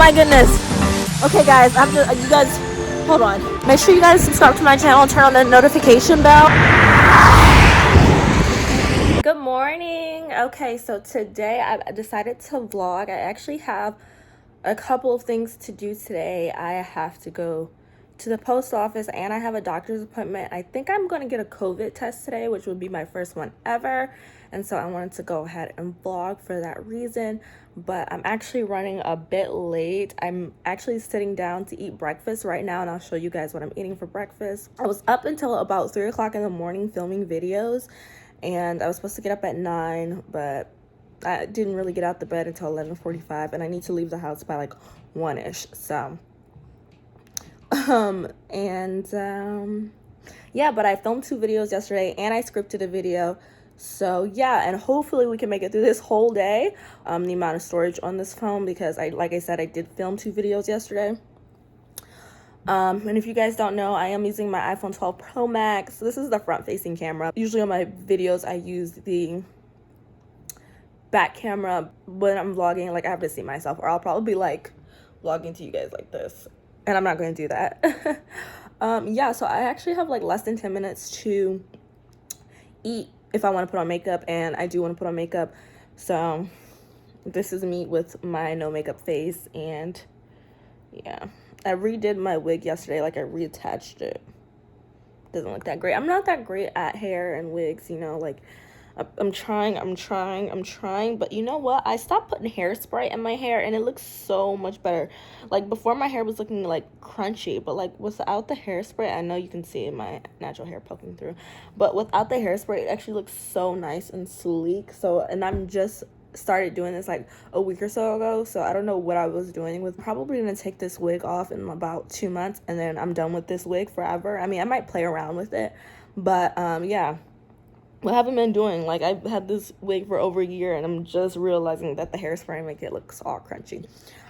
my goodness. Okay guys, you guys, hold on. Make sure you guys subscribe to my channel and turn on the notification bell. Good morning. Okay, so today I decided to vlog. I actually have a couple of things to do today. I have to go to the post office and I have a doctor's appointment. I think I'm going to get a COVID test today, which would be my first one ever. And so I wanted to go ahead and vlog for that reason. But I'm actually running a bit late. I'm actually sitting down to eat breakfast right now, and I'll show you guys what I'm eating for breakfast. I was up until about 3 o'clock in the morning filming videos, and I was supposed to get up at 9, but I didn't really get out the bed until 11:45, and I need to leave the house by like 1-ish. So yeah, but I filmed 2 videos yesterday and I scripted a video. So yeah, and hopefully we can make it through this whole day. The amount of storage on this phone, because like I said, I did film 2 videos yesterday. And if you guys don't know, I am using my iPhone 12 Pro Max. This is the front facing camera. Usually on my videos I use the back camera. When I'm vlogging, like, I have to see myself, or I'll probably be like vlogging to you guys like this, and I'm not going to do that. Yeah, so I actually have like less than 10 minutes to eat if I want to put on makeup, and I do want to put on makeup. So this is me with my no makeup face, and yeah, I redid my wig yesterday. Like, I reattached it. Doesn't look that great. I'm not that great at hair and wigs, you know, like I'm trying, but you know what? I stopped putting hairspray in my hair and it looks so much better. Like, before my hair was looking like crunchy, but like without the hairspray, I know you can see my natural hair poking through, but without the hairspray, it actually looks so nice and sleek. So, and I'm just started doing this like a week or so ago, so I don't know what I was doing with. Probably gonna take this wig off in about 2 months, and then I'm done with this wig forever. I mean, I might play around with it, but yeah. What I haven't been doing, like, I've had this wig for over a year, and I'm just realizing that the hairspray make it look all crunchy.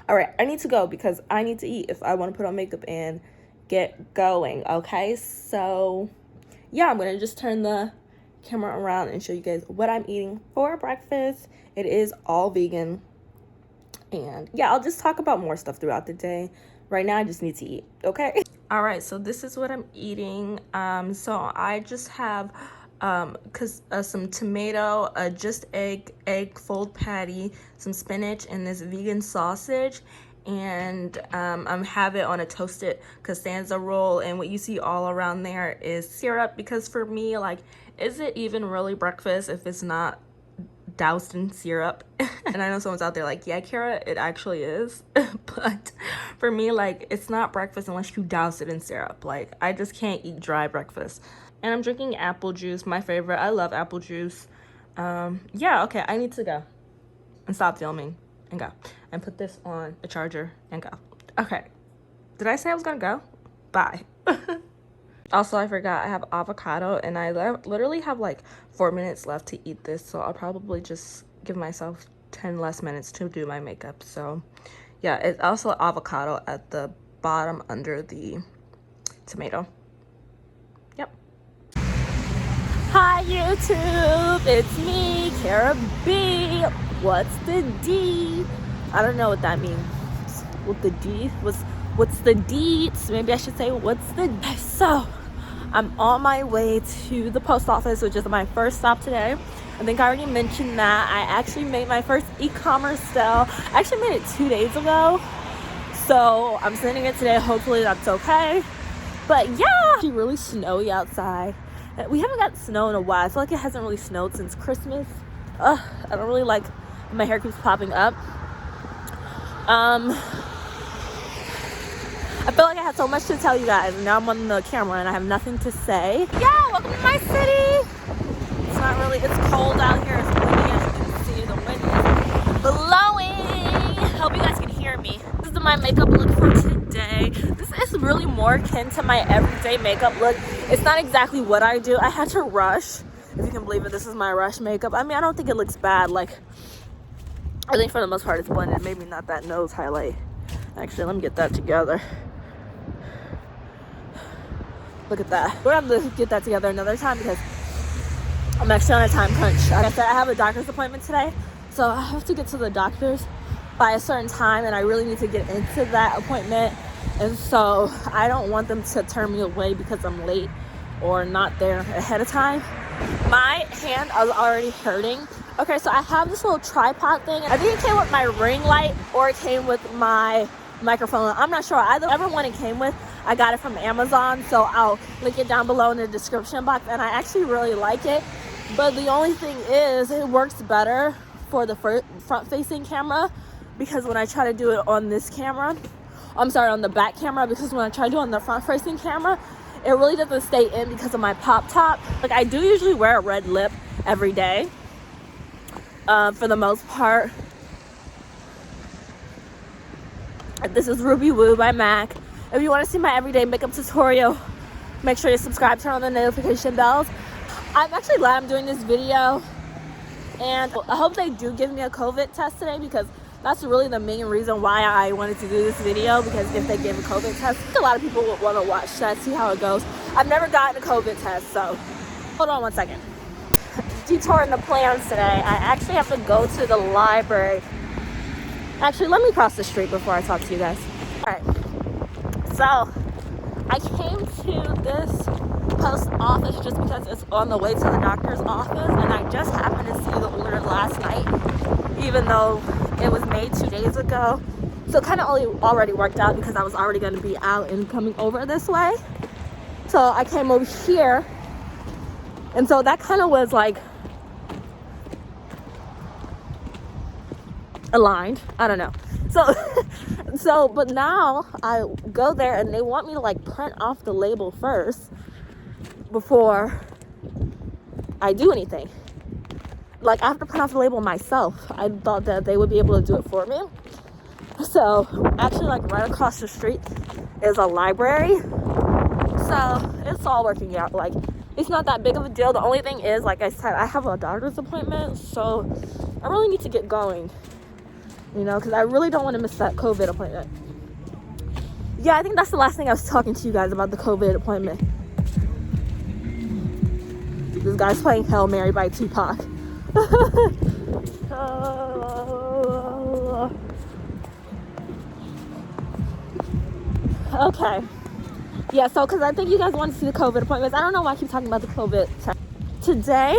All right, I need to go because I need to eat if I want to put on makeup and get going. Okay, so yeah, I'm gonna just turn the camera around and show you guys what I'm eating for breakfast. It is all vegan, and yeah, I'll just talk about more stuff throughout the day. Right now I just need to eat. Okay, all right, so this is what I'm eating. So I just have some tomato, just egg fold patty, some spinach, and this vegan sausage. And I have it on a toasted Costanza roll, and what you see all around there is syrup, because for me, like, is it even really breakfast if it's not doused in syrup? And I know someone's out there like, yeah, Kara, it actually is. But for me, like, it's not breakfast unless you douse it in syrup. Like, I just can't eat dry breakfast. And I'm drinking apple juice, my favorite. I love apple juice. Yeah, okay, I need to go and stop filming and go and put this on a charger and go. Okay, did I say I was gonna go? Bye. Also, I forgot I have avocado, and I literally have like 4 minutes left to eat this, so I'll probably just give myself 10 less minutes to do my makeup. So yeah, it's also avocado at the bottom under the tomato. Yep. Hi YouTube, it's me, Kara B. What's the D? I don't know what that means. What the D? What's the deets? Maybe I should say what's the. So I'm on my way to the post office, which is my first stop today. I think I already mentioned that I actually made my first e-commerce sale. I actually made it 2 days ago, so I'm sending it today. Hopefully that's okay. But yeah, it's actually really snowy outside. We haven't got snow in a while. I feel like it hasn't really snowed since Christmas. I don't really like my hair keeps popping up. I feel like I had so much to tell you guys, and now I'm on the camera and I have nothing to say. Yeah, welcome to my city. It's not really, it's cold out here. It's windy, as you can see. The wind is blowing. Hope you guys can hear me. This is my makeup look for today. This is really more akin to my everyday makeup look. It's not exactly what I do. I had to rush, if you can believe it. This is my rush makeup. I mean, I don't think it looks bad. Like, I think for the most part it's blended. Maybe not that nose highlight. Actually, let me get that together. Look at that. We're gonna have to get that together another time because I'm actually on a time crunch. Like I said, I have a doctor's appointment today, so I have to get to the doctor's by a certain time, and I really need to get into that appointment. And so I don't want them to turn me away because I'm late or not there ahead of time. My hand is already hurting. Okay, so I have this little tripod thing. I think it came with my ring light or it came with my microphone. I'm not sure. Whichever one it came with, I got it from Amazon. So I'll link it down below in the description box. And I actually really like it. But the only thing is, it works better for the front-facing camera, because when I try to do it on this camera, on the back camera, because when I try to do it on the front-facing camera, it really doesn't stay in because of my pop top. Like, I do usually wear a red lip every day, for the most part. This is Ruby Woo by MAC. If you want to see my everyday makeup tutorial, make sure you subscribe, turn on the notification bells. I'm actually glad I'm doing this video, and I hope they do give me a COVID test today, because that's really the main reason why I wanted to do this video, because if they give a COVID test, a lot of people would want to watch that, see how it goes. I've never gotten a COVID test, so hold on one second. Detouring the plans today. I actually have to go to the library. Actually, let me cross the street before I talk to you guys. All right, so I came to this post office just because it's on the way to the doctor's office, and I just happened to see the order last night, even though it was made 2 days ago. So it kind of already worked out, because I was already going to be out and coming over this way. So I came over here, and so that kind of was like aligned. I don't know. So but now I go there and they want me to like print off the label first before I do anything. Like, I have to print off the label myself. I thought that they would be able to do it for me. So actually, like, right across the street is a library. So it's all working out. Like, it's not that big of a deal. The only thing is, like I said, I have a doctor's appointment, so I really need to get going, you know, because I really don't want to miss that COVID appointment. Yeah, I think that's the last thing I was talking to you guys about, the COVID appointment. This guy's playing Hail Mary by Tupac. Okay. Yeah, so because I think you guys want to see the COVID appointments. I don't know why I keep talking about the COVID test. Today,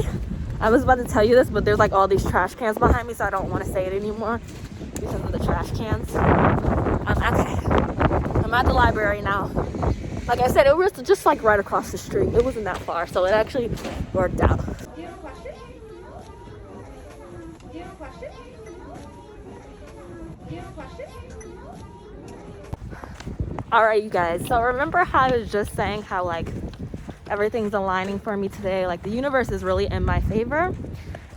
I was about to tell you this, but there's like all these trash cans behind me, so I don't want to say it anymore because of the trash cans. Okay. I'm at the library now. Like I said, it was just like right across the street. It wasn't that far, so it actually worked out. Do you have a question? Do you have a question? Do you have a question? All right, you guys. So remember how I was just saying how like everything's aligning for me today? Like, the universe is really in my favor.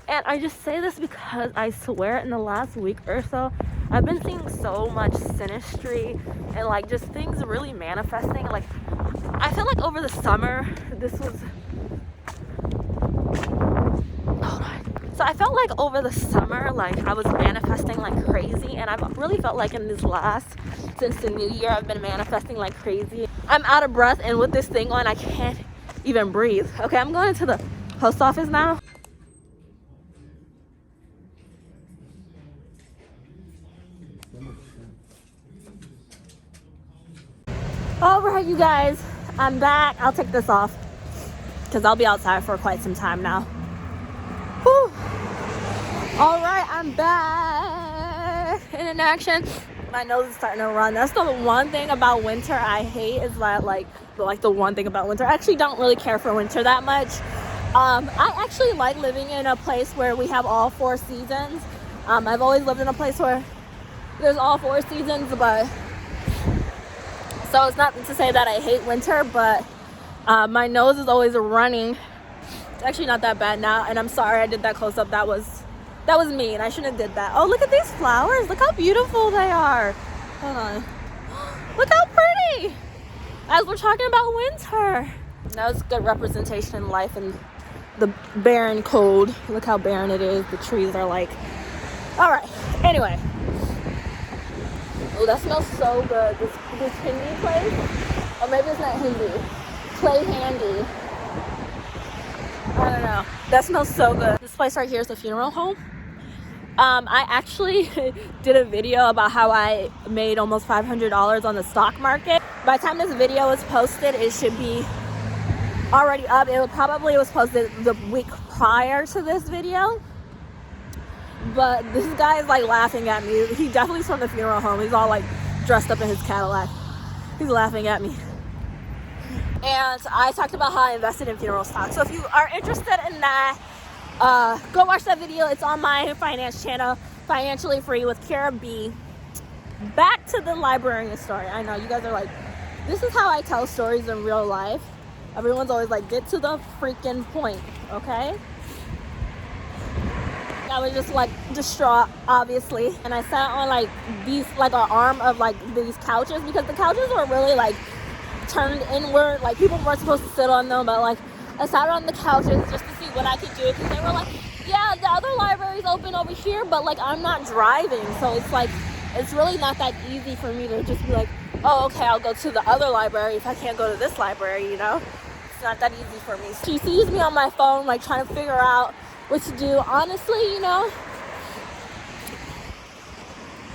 And I just say this because I swear in the last week or so, I've been seeing so much synastry and like just things really manifesting. Like, I feel like over the summer, So I felt like over the summer, like I was manifesting like crazy, and I've really felt like in this since the new year, I've been manifesting like crazy. I'm out of breath, and with this thing on, I can't even breathe. Okay, I'm going into the post office now. All right, you guys, I'm back. I'll take this off because I'll be outside for quite some time now. Whew. All right, I'm back in action. My nose is starting to run. That's the one thing about winter I hate, is that like the one thing about winter. I actually don't really care for winter that much. I actually like living in a place where we have all 4 seasons. I've always lived in a place where there's all 4 seasons, but so it's not to say that I hate winter, but my nose is always running. It's actually not that bad now, and I'm sorry I did that close up. That was mean. I shouldn't have did that. Oh, look at these flowers. Look how beautiful they are. Hold on. Look how pretty. As we're talking about winter. That was good representation in life and the barren cold. Look how barren it is. The trees are like. All right. Anyway. Oh, that smells so good. This Hindi place. Or maybe it's not Hindi. Clay Handy. I don't know. That smells so good. This place right here is a funeral home. I actually did a video about how I made almost $500 on the stock market. By the time this video is posted, it should be already up. It was posted the week prior to this video. But this guy is like laughing at me. He definitely is from the funeral home. He's all like dressed up in his Cadillac. He's laughing at me. And I talked about how I invested in funeral stock. So if you are interested in that, go watch that video. It's on my finance channel, Financially Free with Kira B. Back to the librarian story. I know you guys are like, this is how I tell stories in real life. Everyone's always like, get to the freaking point, okay? I was just like distraught, obviously, and I sat on like these, like an arm of like these couches, because the couches were really like turned inward. Like people weren't supposed to sit on them, but like I sat on the couches just to see what I could do, because they were like, yeah, the other library's open over here, but like I'm not driving, so it's like it's really not that easy for me to just be like, oh, okay, I'll go to the other library if I can't go to this library, you know? It's not that easy for me. She sees me on my phone, like trying to figure out what to do. Honestly, you know,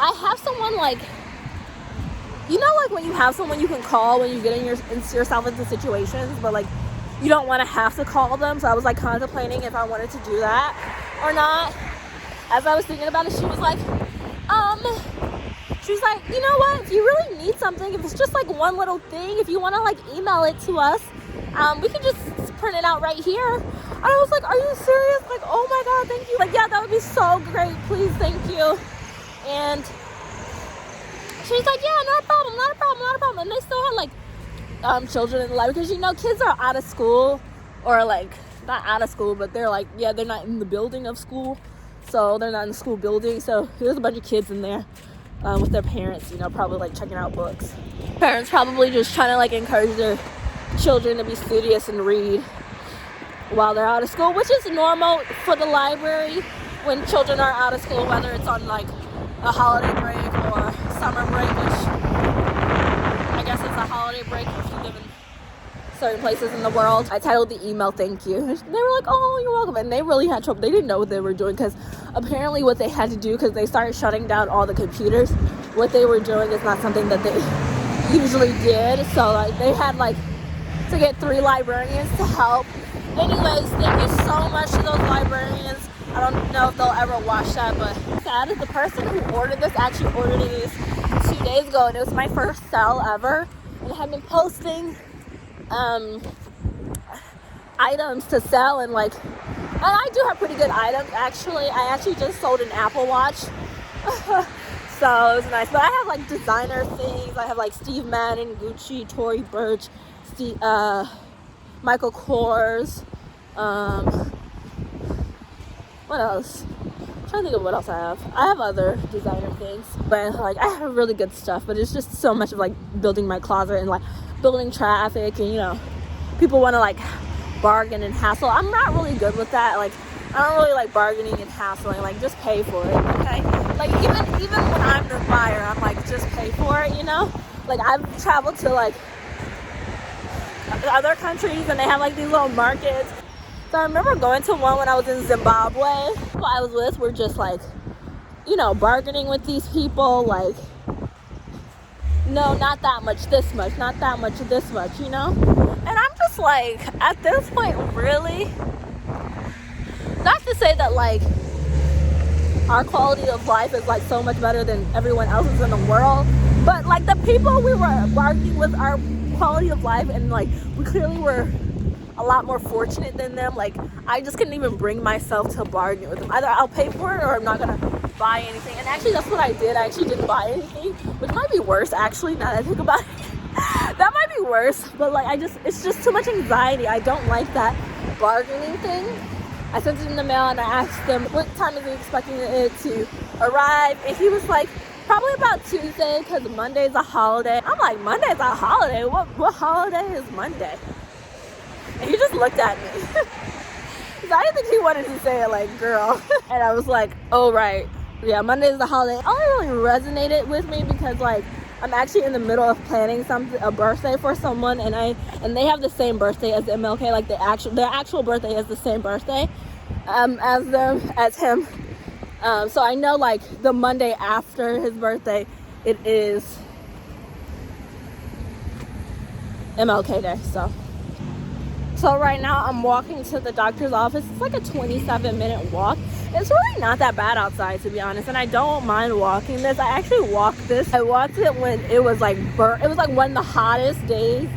I have someone like, you know, like when you have someone you can call when you get yourself into situations, but like you don't want to have to call them. So I was like contemplating if I wanted to do that or not. As I was thinking about it, she was like, you know what, if you really need something, if it's just like one little thing, if you want to like email it to us, we can just print it out right here. And I was like, are you serious? Like, oh my God, thank you. Like, yeah, that would be so great. Please, thank you. And she was like, yeah, not a problem. And they still had like children in the library, because you know kids are out of school, or like not out of school, but they're like, yeah, they're not in the building of school, so they're not in the school building. So there's a bunch of kids in there with their parents, you know, probably like checking out books. Parents probably just trying to like encourage their children to be studious and read while they're out of school, which is normal for the library when children are out of school, whether it's on like a holiday break or summer break, which I guess it's a holiday break if you live in certain places in the world. I titled the email "Thank You." They were like, "Oh, you're welcome," and they really had trouble. They didn't know what they were doing, because apparently what they had to do, because they started shutting down all the computers, what they were doing is not something that they usually did. So like they had like to get 3 librarians to help. Anyways, thank you so much to those librarians. I don't know if they'll ever watch that, but sad is the person who ordered this actually ordered this 2 days ago, and it was my first sell ever. And I have been posting items to sell, and like, and I do have pretty good items actually. I actually just sold an Apple Watch. So it was nice. But I have like designer things. I have like Steve Madden, Gucci, Tory Burch, Michael Kors. What else? I'm trying to think of what else I have. I have other designer things, but like I have really good stuff. But it's just so much of like building my closet and like building traffic, and you know, people want to like bargain and hassle. I'm not really good with that. Like I don't really like bargaining and hassling. Like just pay for it, okay? Like even when I'm the buyer, I'm like just pay for it, you know? Like I've traveled to like other countries, and they have like these little markets. So I remember going to one when I was in Zimbabwe. People I was with were just like, you know, bargaining with these people, like, no, not that much, this much, not that much, this much, you know? And I'm just like, at this point, really? Not to say that like our quality of life is like so much better than everyone else's in the world, but like the people we were bargaining with, our quality of life, and like we clearly were a lot more fortunate than them. Like I just couldn't even bring myself to bargain with them. Either I'll pay for it or I'm not gonna buy anything. And actually that's what I did. I actually didn't buy anything, which might be worse actually, now that I think about it. That might be worse, but like it's just too much anxiety. I don't like that bargaining thing. I sent it in the mail and I asked them what time is he expecting it to arrive, and he was like, probably about Tuesday, because Monday's a holiday. I'm like, Monday's a holiday? What holiday is Monday? And he just looked at me. So I didn't think he wanted to say it like, girl. And I was like, oh right, yeah, Monday's the holiday. It only really resonated with me because like I'm actually in the middle of planning a birthday for someone, and they have the same birthday as MLK. Like their actual birthday is the same birthday as him. So I know like the Monday after his birthday, it is MLK Day. So right now I'm walking to the doctor's office. It's like a 27-minute walk. It's really not that bad outside, to be honest, and I don't mind walking this. I actually walked this. I walked it when it was like it was like one of the hottest days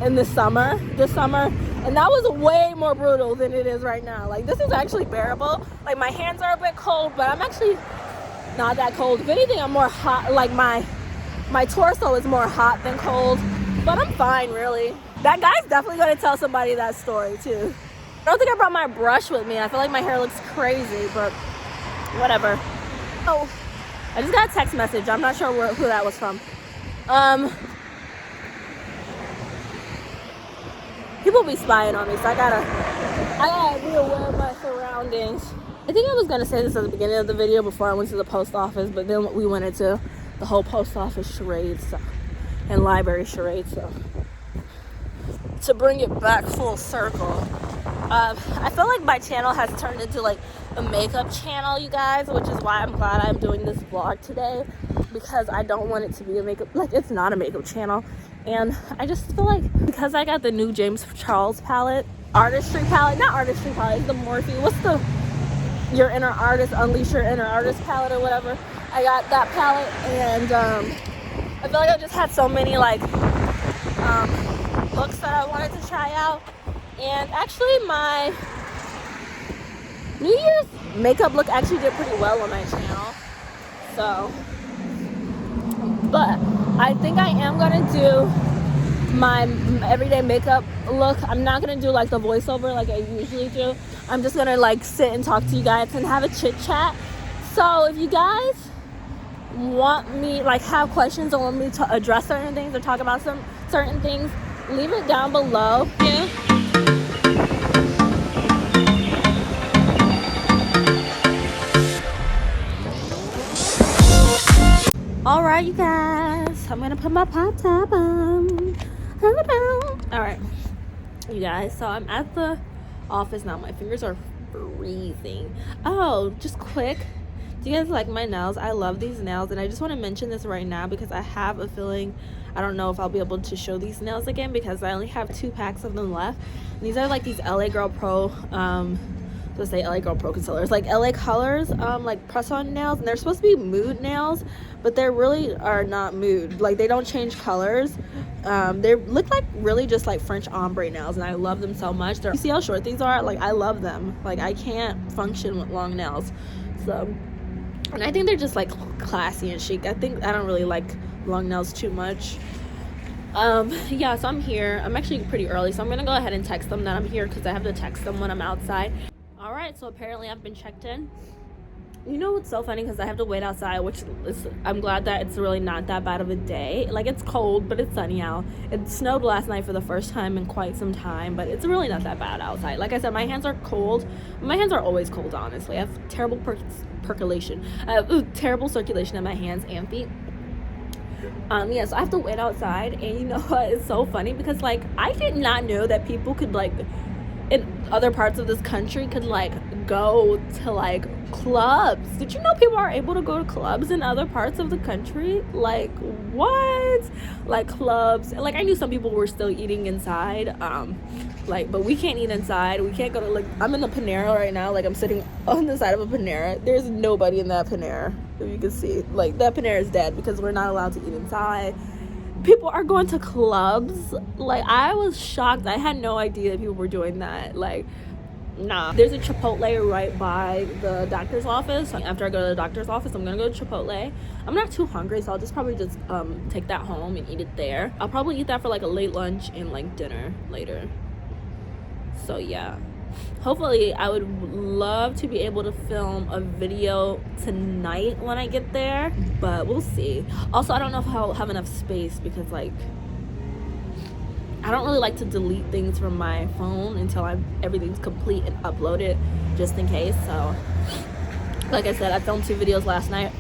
in this summer, and that was way more brutal than it is right now. Like, this is actually bearable. Like, my hands are a bit cold, but I'm actually not that cold. If anything, I'm more hot. Like, my torso is more hot than cold, but I'm fine, really. That guy's definitely going to tell somebody that story too. I don't think I brought my brush with me. I feel like my hair looks crazy, but whatever. Oh, I just got a text message. I'm not sure who that was from. People be spying on me, so I gotta be aware of my surroundings. I think I was gonna say this at the beginning of the video before I went to the post office, but then we went into the whole post office charade and library charade. So to bring it back full circle, I feel like my channel has turned into like a makeup channel, you guys, which is why I'm glad I'm doing this vlog today, because I don't want it to be a makeup, like, it's not a makeup channel. And I just feel like because I got the new James Charles palette, not artistry palette, it's the Morphe, what's the your inner artist, unleash your inner artist palette or whatever. I got that palette, and I feel like I just had so many like looks that I wanted to try out. And actually my New Year's makeup look actually did pretty well on my channel. So, but I think I am gonna do my everyday makeup look. I'm not gonna do like the voiceover like I usually do. I'm just gonna like sit and talk to you guys and have a chit chat. So if you guys want me, like, have questions or want me to address certain things or talk about some certain things, leave it down below. Yeah. Alright, you guys, I'm gonna put my pop top on. Alright, you guys, so I'm at the office now. My fingers are freezing. Oh, just quick, do you guys like my nails? I love these nails, and I just want to mention this right now because I have a feeling I don't know if I'll be able to show these nails again because I only have 2 packs of them left. And these are like these LA Girl Pro let's say LA Girl Pro concealers, like LA Colors, like press-on nails, and they're supposed to be mood nails, but they really are not mood. Like, they don't change colors. They look like really just like French ombre nails, and I love them so much. You see how short these are? Like, I love them. Like, I can't function with long nails. So, and I think they're just like classy and chic. I don't really like long nails too much. Yeah, so I'm here. I'm actually pretty early, so I'm gonna go ahead and text them that I'm here because I have to text them when I'm outside. All right, so apparently I've been checked in. You know what's so funny, because I have to wait outside, which is, I'm glad that it's really not that bad of a day. Like, it's cold, but it's sunny out. It snowed last night for the first time in quite some time, but it's really not that bad outside. Like I said, my hands are cold. My hands are always cold, honestly. I have terrible percolation. I have terrible circulation in my hands and feet. Yeah, so I have to wait outside, and you know what? It's so funny because, like, I did not know that people could, like, in other parts of this country could like go to like clubs. Did you know people are able to go to clubs in other parts of the country? Like, what? Like, clubs. Like, I knew some people were still eating inside, like, but we can't eat inside. We can't go to, like, I'm in the Panera right now. Like, I'm sitting on the side of a Panera. There's nobody in that Panera, if you can see. Like, that Panera is dead because we're not allowed to eat inside. People are going to clubs. Like, I was shocked. I had no idea that people were doing that. Like, nah. There's a Chipotle right by the doctor's office. After I go to the doctor's office, I'm gonna go to Chipotle. I'm not too hungry, so I'll just probably just take that home and eat it there. I'll probably eat that for like a late lunch and like dinner later. So yeah, hopefully I would love to be able to film a video tonight when I get there, but we'll see. Also, I don't know if I'll have enough space because, like, I don't really like to delete things from my phone until everything's complete and uploaded, just in case. So, like I said, I filmed 2 videos last night.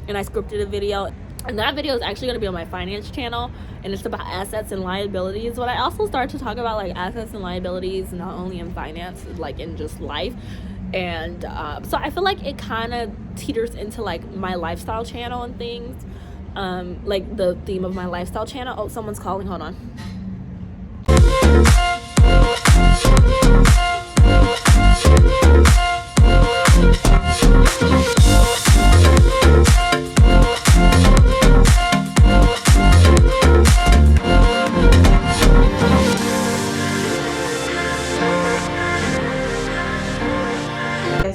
And I scripted a video. And that video is actually going to be on my finance channel, and it's about assets and liabilities. But I also start to talk about like assets and liabilities not only in finance, like in just life. And so I feel like it kind of teeters into like my lifestyle channel and things, like the theme of my lifestyle channel. Oh, someone's calling. Hold on.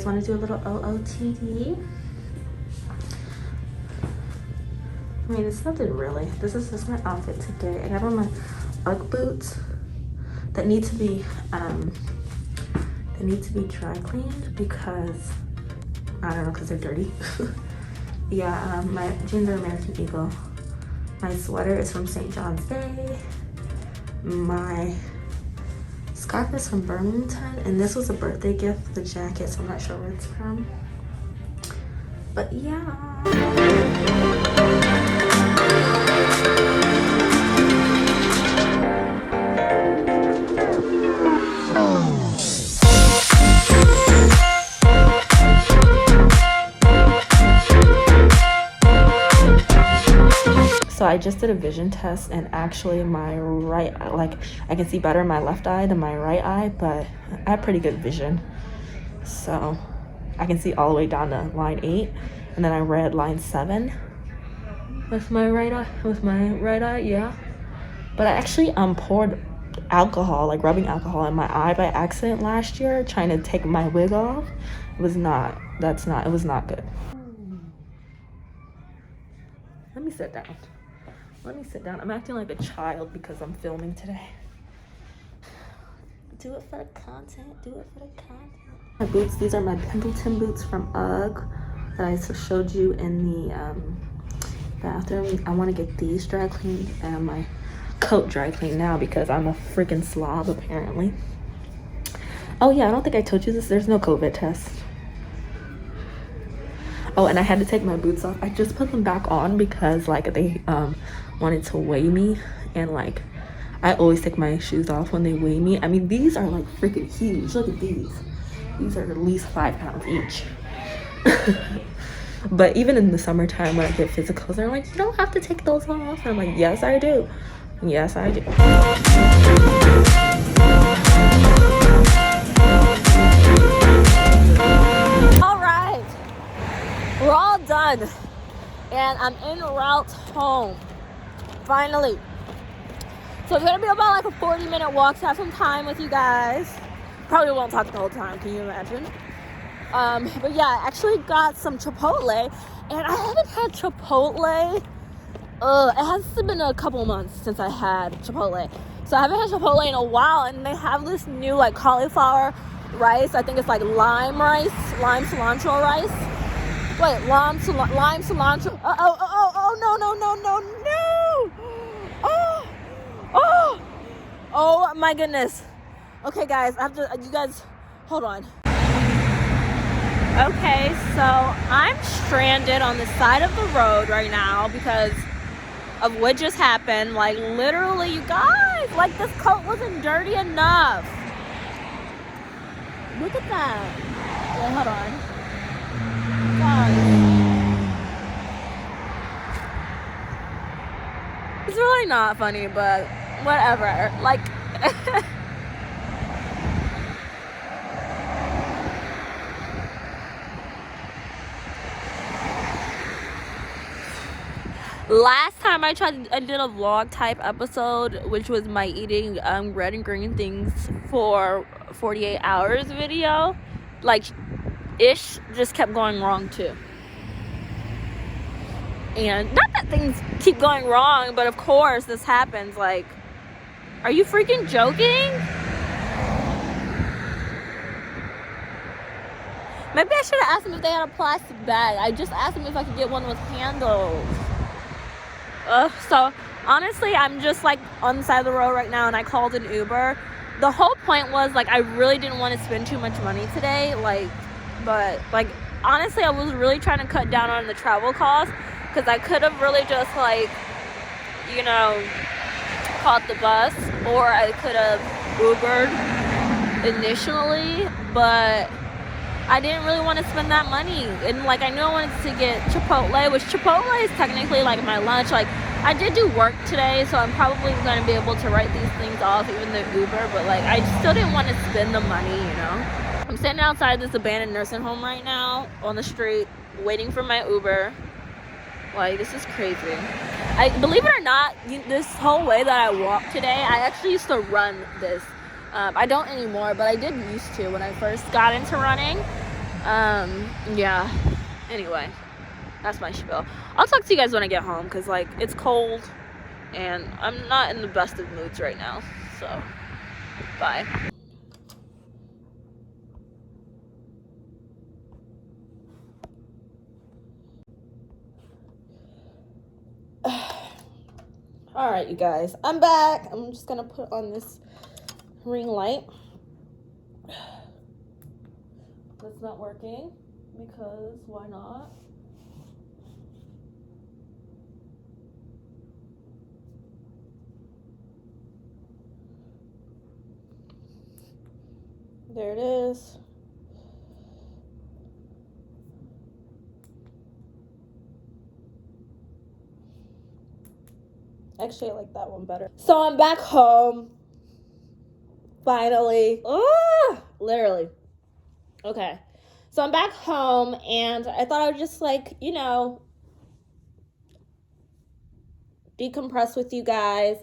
Want to do a little OOTD? I mean, it's nothing really. This is just my outfit today. I got on my Ugg boots that need to be dry cleaned because I don't know, because they're dirty. Yeah, my jeans are American Eagle. My sweater is from St. John's Day. My scarf is from Birmingham, and this was a birthday gift for the jacket, so I'm not sure where it's from. But yeah. So I just did a vision test, and actually my right, like I can see better in my left eye than my right eye, but I have pretty good vision. So I can see all the way down to line 8, and then I read line 7 with my right eye, yeah. But I actually poured alcohol, like rubbing alcohol in my eye by accident last year, trying to take my wig off. It was not good. Let me sit down. I'm acting like a child because I'm filming today. Do it for the content. My boots, these are my Pendleton boots from UGG that I showed you in the bathroom. I want to get these dry cleaned and my coat dry cleaned now because I'm a freaking slob apparently. Oh yeah, I don't think I told you this. There's no COVID test. Oh, and I had to take my boots off. I just put them back on because like they wanted to weigh me, and like I always take my shoes off when they weigh me. I mean, these are like freaking huge. Look at these. These are at least 5 pounds each. But even in the summertime when I get physicals, they're like, you don't have to take those off. And I'm like, yes, I do. Yes, I do. All right. We're all done. And I'm en route home. Finally. So it's gonna be about like a 40-minute walk to have some time with you guys. Probably won't talk the whole time, can you imagine? But yeah, I actually got some Chipotle, and I haven't had Chipotle. It has been a couple months since I had Chipotle. So I haven't had Chipotle in a while, and they have this new like cauliflower rice. I think it's like lime cilantro rice. Wait, lime cilantro. Oh, oh my goodness. Okay, guys, you guys, hold on. Okay, so I'm stranded on the side of the road right now because of what just happened. Like, literally, you guys, like, this coat wasn't dirty enough. Look at that. Wait, hold on. Guys. It's really not funny, but whatever. Like, last time I did a vlog type episode, which was my eating red and green things for 48 hours video, like ish, just kept going wrong too. And not that things keep going wrong, but of course this happens. Like, are you freaking joking? Maybe I should have asked them if they had a plastic bag. I just asked them if I could get one with handles. So honestly, I'm just like on the side of the road right now, and I called an Uber. The whole point was like I really didn't want to spend too much money today, but honestly I was really trying to cut down on the travel costs, because I could have really just like, you know, caught the bus, or I could have Ubered initially, but I didn't really want to spend that money. And like, I knew I wanted to get Chipotle, which Chipotle is technically like my lunch. Like, I did do work today, so I'm probably going to be able to write these things off, even the Uber, but like, I still didn't want to spend the money, you know. I'm sitting outside this abandoned nursing home right now on the street, waiting for my Uber. Like, this is crazy. I believe it or not, this whole way that I walked today, I actually used to run this. I don't anymore, but I did used to when I first got into running. Yeah. Anyway, that's my spiel. I'll talk to you guys when I get home, because like, it's cold and I'm not in the best of moods right now. So, bye. All right, you guys, I'm back. I'm just gonna put on this ring light. That's not working, because why not? There it is. Actually, I like that one better. So I'm back home. Finally. Literally. Okay. So I'm back home, and I thought I would just like, you know, decompress with you guys.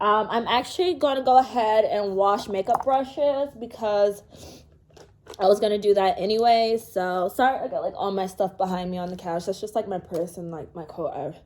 I'm actually going to go ahead and wash makeup brushes, because I was going to do that anyway. So sorry, I got like all my stuff behind me on the couch. That's just like my purse and like my coat I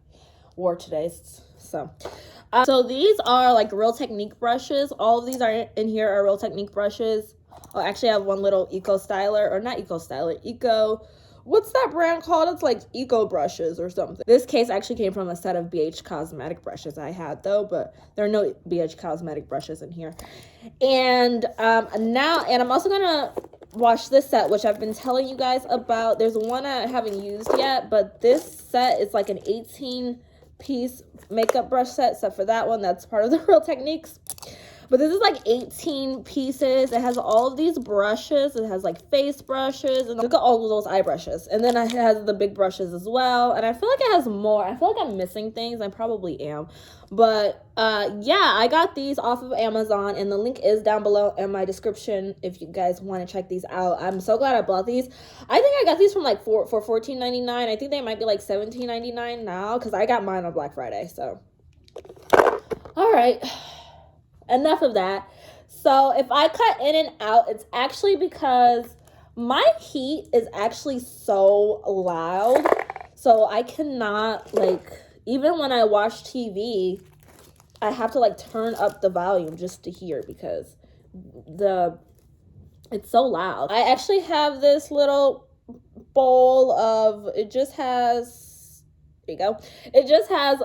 wore today. So these are like Real Technique brushes. All of these are in here are Real Technique brushes. Oh, actually, I have one little Eco Styler, or not Eco Styler, Eco. What's that brand called? It's like Eco brushes or something. This case actually came from a set of BH Cosmetic brushes I had though, but there are no BH Cosmetic brushes in here. And I'm also gonna wash this set, which I've been telling you guys about. There's one I haven't used yet, but this set is like an 18-piece makeup brush set, except for that one that's part of the Real Techniques. But this is like 18 pieces. It has all of these brushes. It has like face brushes, and look at all of those eye brushes. And then it has the big brushes as well. And I feel like it has more. I feel like I'm missing things. I probably am. But yeah, I got these off of Amazon, and the link is down below in my description if you guys want to check these out. I'm so glad I bought these. I think I got these from like for $14.99. I think they might be like $17.99 now, because I got mine on Black Friday. So all right, enough of that. So if I cut in and out, it's actually because my heat is actually so loud. So I cannot, like, even when I watch TV, I have to like turn up the volume just to hear, because it's so loud. I actually have this little bowl of, it just has, there you go. It just has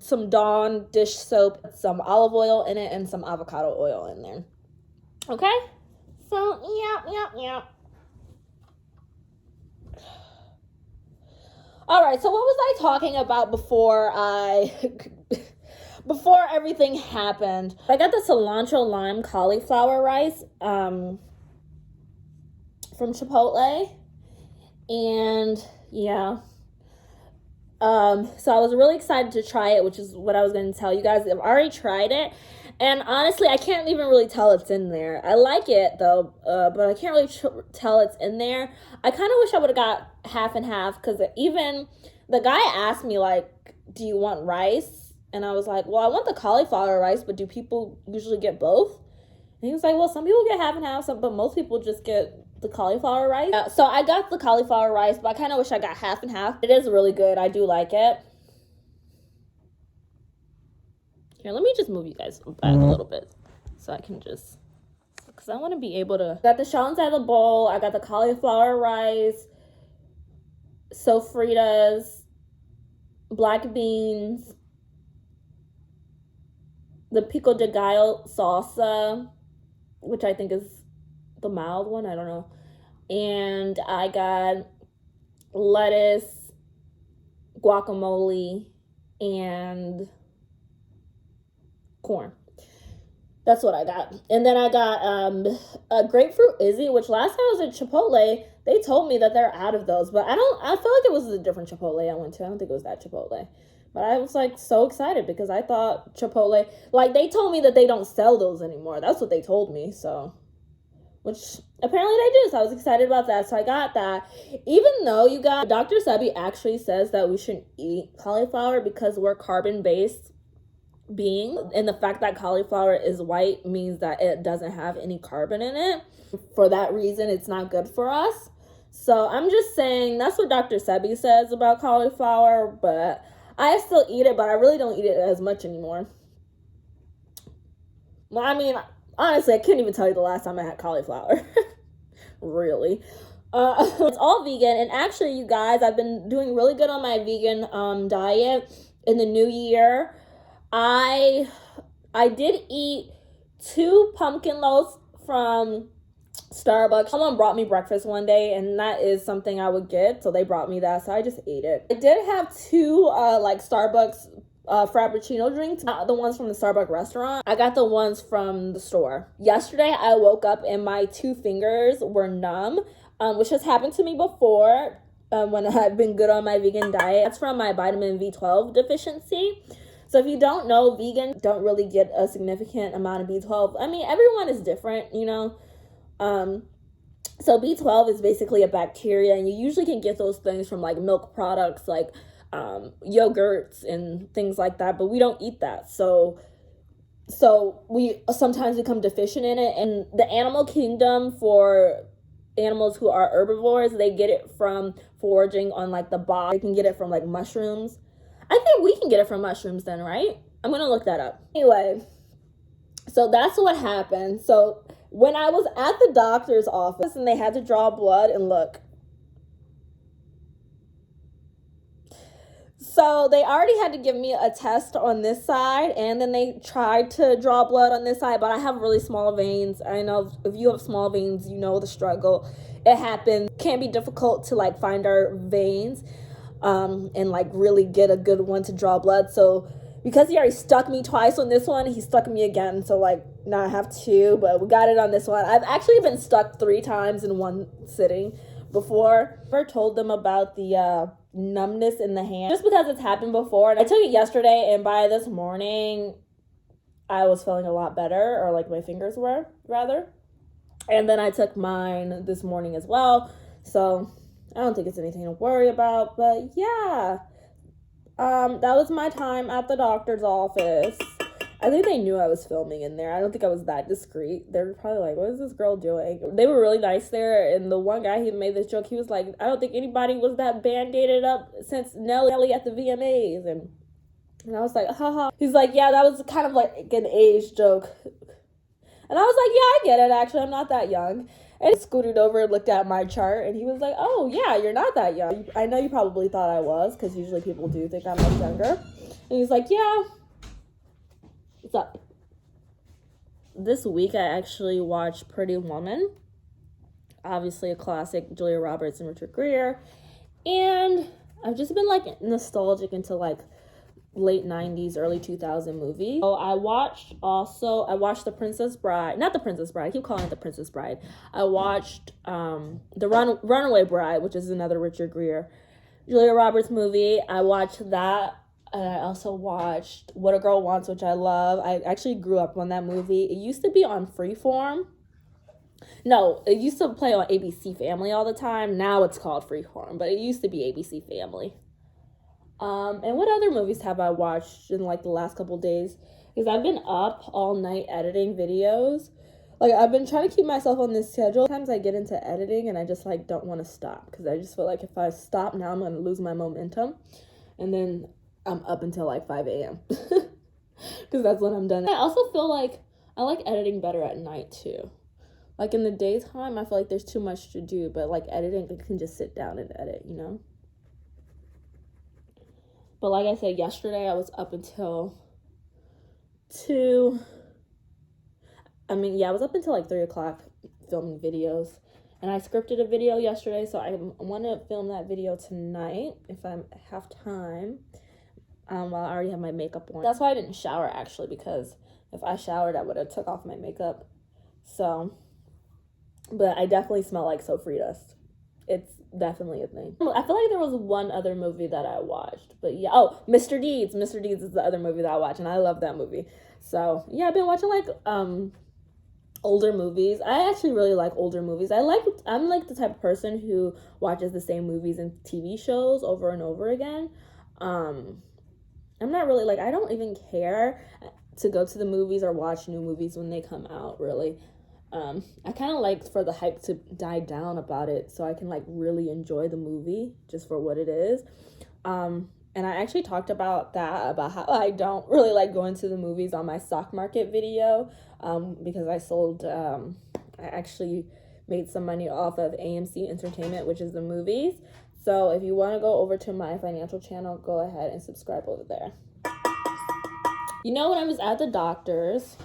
some Dawn dish soap, some olive oil in it, and some avocado oil in there. Okay? So, yeah. All right, so what was I talking about before before everything happened? I got the cilantro lime cauliflower rice from Chipotle, and yeah. So I was really excited to try it, which is what I was going to tell you guys. I've already tried it, and honestly, I can't even really tell it's in there. I like it though, but I can't really tell it's in there. I kind of wish I would have got half and half, because even the guy asked me like, do you want rice? And I was like, well, I want the cauliflower rice, but do people usually get both? And he was like, well, some people get half and half, but most people just get the cauliflower rice. So I got the cauliflower rice, but I kind of wish I got half and half. It is really good. I do like it. Here, let me just move you guys back a little bit so I can just, because I want to be able to. Got the shells out of the bowl. I got the cauliflower rice, sofritas, black beans, the pico de gallo salsa, which I think is the mild one, I don't know. And I got lettuce, guacamole, and corn. That's what I got. And then I got a grapefruit Izzy, which last time I was at Chipotle, they told me that they're out of those. But I feel like it was a different Chipotle I went to. I don't think it was that Chipotle. But I was like so excited because I thought Chipotle, like they told me that they don't sell those anymore. That's what they told me. So, which apparently they do. So I was excited about that. So I got that. Even though you got, Dr. Sebi actually says that we shouldn't eat cauliflower because we're carbon-based being, and the fact that cauliflower is white means that it doesn't have any carbon in it. For that reason, it's not good for us. So I'm just saying that's what Dr. Sebi says about cauliflower, but I still eat it, but I really don't eat it as much anymore. Well, I mean, honestly, I couldn't even tell you the last time I had cauliflower. Really. It's all vegan, and actually, you guys, I've been doing really good on my vegan diet in the new year. I did eat 2 pumpkin loaves from Starbucks. Someone brought me breakfast one day, and that is something I would get, so they brought me that, so I just ate it. I did have 2 like Starbucks frappuccino drinks, not the ones from the Starbucks restaurant. I got the ones from the store. Yesterday, I woke up and my 2 fingers were numb, which has happened to me before when I've been good on my vegan diet. That's from my vitamin B12 deficiency. So if you don't know, vegans don't really get a significant amount of B12. I mean, everyone is different, you know. So B12 is basically a bacteria, and you usually can get those things from like milk products, like yogurts and things like that, but we don't eat that. So we sometimes become deficient in it. And the animal kingdom, for animals who are herbivores, they get it from foraging on like the bog. They can get it from like mushrooms. I think we can get it from mushrooms then, right? I'm gonna look that up. Anyway, so that's what happened. So when I was at the doctor's office and they had to draw blood, and look, so they already had to give me a test on this side, and then they tried to draw blood on this side, but I have really small veins. I know if you have small veins, you know the struggle. It happens. It can be difficult to like find our veins and like really get a good one to draw blood. So because he already stuck me twice on this one, he stuck me again. So like now I have 2, but we got it on this one. I've actually been stuck 3 times in one sitting before. I told them about the numbness in the hand just because it's happened before. And I took it yesterday, and by this morning I was feeling a lot better, or like my fingers were rather. And then I took mine this morning as well. So I don't think it's anything to worry about, but yeah. That was my time at the doctor's office. I think they knew I was filming in there. I don't think I was that discreet. They were probably like, what is this girl doing? They were really nice there, and the one guy, he made this joke. He was like, I don't think anybody was that band-aided up since Nelly at the VMAs. And I was like, haha. He's like, yeah, that was kind of like an age joke. And I was like, yeah, I get it, actually. I'm not that young. And he scooted over and looked at my chart, and he was like, oh, yeah, you're not that young. I know you probably thought I was, because usually people do think I'm much younger. And he's like, yeah. What's up? This week, I actually watched Pretty Woman. Obviously, a classic, Julia Roberts and Richard Gere. And I've just been, like, nostalgic into, like, late 90s, early 2000 movie. So I watched The Princess Bride. Not The Princess Bride. I keep calling it The Princess Bride. I watched The Runaway Bride, which is another Richard Gere, Julia Roberts movie. I watched that. And I also watched What a Girl Wants, which I love. I actually grew up on that movie. It used to be on Freeform. No, it used to play on ABC Family all the time. Now it's called Freeform, but it used to be ABC Family. And what other movies have I watched in like the last couple days? Because I've been up all night editing videos. Like, I've been trying to keep myself on this schedule. Sometimes I get into editing and I just like don't want to stop, because I just feel like if I stop now, I'm going to lose my momentum. And then I'm up until like 5 a.m. because that's when I'm done. I also feel like I like editing better at night too. Like in the daytime, I feel like there's too much to do, but like editing, I can just sit down and edit, you know? But like I said, yesterday I was up until I was up until like 3 o'clock filming videos. And I scripted a video yesterday, so I want to film that video tonight if I have time. While I already have my makeup on. That's why I didn't shower, actually, because if I showered, I would have took off my makeup. So, but I definitely smell like sofritas. It's definitely a thing. I feel like there was one other movie that I watched, but yeah. Oh, Mr. Deeds. Mr. Deeds is the other movie that I watched, and I love that movie. So yeah, I've been watching like older movies. I actually really like older movies. I'm like the type of person who watches the same movies and TV shows over and over again. I'm not really like, I don't even care to go to the movies or watch new movies when they come out, really. I kind of like for the hype to die down about it so I can like really enjoy the movie just for what it is. And I actually talked about how I don't really like going to the movies on my stock market video, because I actually made some money off of AMC Entertainment, which is the movies. So if you want to go over to my financial channel, go ahead and subscribe over there. You know, when I was at the doctor's,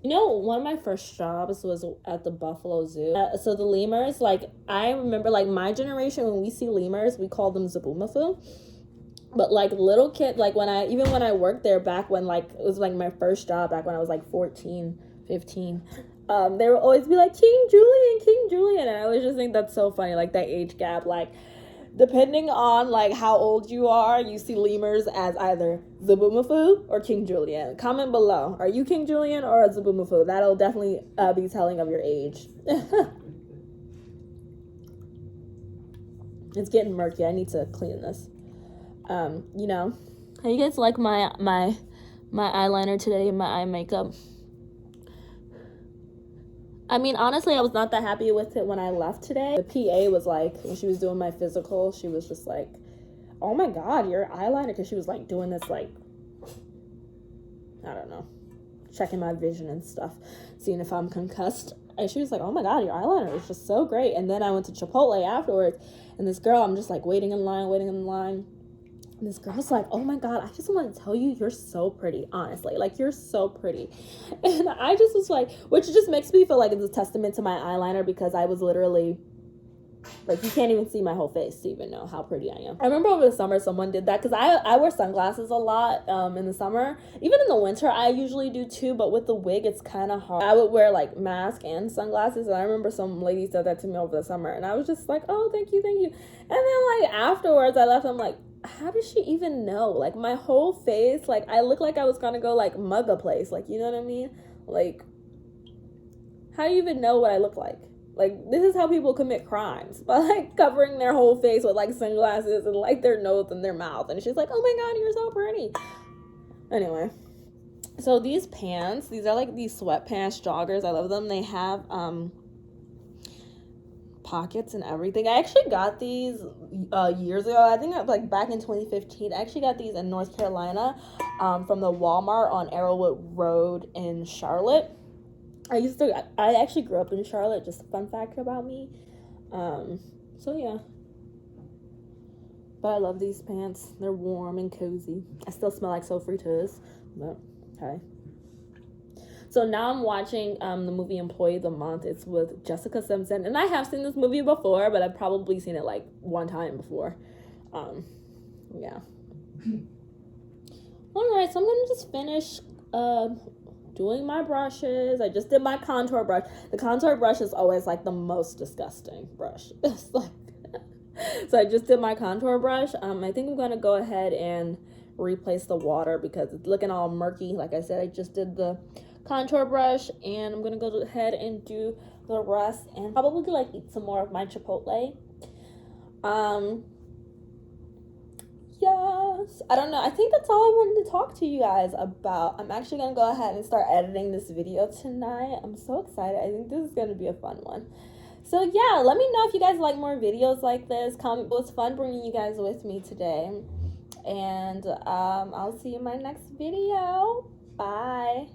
you know, one of my first jobs was at the Buffalo Zoo. So the lemurs, like, I remember, like, my generation, when we see lemurs, we call them zabumafu. But, like, little kid, like, when I worked there back when, like, it was, like, my first job back when I was, like, 14, 15, they would always be like, King Julian. And I always just think that's so funny, like, that age gap, like, depending on like how old you are, you see lemurs as either Zabumafu or King Julian. Comment below. Are you King Julian or a Zabumafu? That'll definitely be telling of your age. It's getting murky. I need to clean this. You know, how you guys like my eyeliner today, my eye makeup? I mean, honestly, I was not that happy with it when I left today. The PA was like, when she was doing my physical, she was just like, oh my God, your eyeliner. Because she was like doing this, like, I don't know, checking my vision and stuff, seeing if I'm concussed. And she was like, oh my God, your eyeliner is just so great. And then I went to Chipotle afterwards. And this girl, I'm just like waiting in line. And this girl's like, oh my God, I just want to tell you, you're so pretty, honestly. Like, you're so pretty. And I just was like, which just makes me feel like it's a testament to my eyeliner, because I was literally, like, you can't even see my whole face to even know how pretty I am. I remember over the summer someone did that, because I wear sunglasses a lot in the summer. Even in the winter, I usually do too, but with the wig, it's kind of hard. I would wear, like, mask and sunglasses, and I remember some lady said that to me over the summer, and I was just like, oh, thank you. And then, like, afterwards, I left, I'm like, how does she even know? Like, my whole face, like, I look like I was gonna go, like, mug a place. Like, you know what I mean? Like, how do you even know what I look like? Like, this is how people commit crimes. By, like, covering their whole face with, like, sunglasses and, like, their nose and their mouth. And she's like, oh my God, you're so pretty. Anyway. So, these pants, these are, like, these sweatpants joggers. I love them. They have, pockets and everything. I actually got these years ago. I think like back in 2015. I actually got these in North Carolina from the Walmart on Arrowwood Road in Charlotte. I actually grew up in Charlotte. Just a fun fact about me. So yeah. But I love these pants. They're warm and cozy. I still smell like sofritas, but okay. So now I'm watching the movie Employee of the Month. It's with Jessica Simpson. And I have seen this movie before, but I've probably seen it like one time before. Yeah. Alright, so I'm going to just finish doing my brushes. I just did my contour brush. The contour brush is always like the most disgusting brush. It's like, so I just did my contour brush. I think I'm going to go ahead and replace the water because it's looking all murky. Like I said, I just did the contour brush, and I'm gonna go ahead and do the rest and probably like eat some more of my Chipotle. Yes, I don't know, I think that's all I wanted to talk to you guys about. I'm actually gonna go ahead and start editing this video tonight. I'm so excited. I think this is gonna be a fun one. So yeah, let me know if you guys like more videos like this. Comment. It was fun bringing you guys with me today, and I'll see you in my next video. Bye.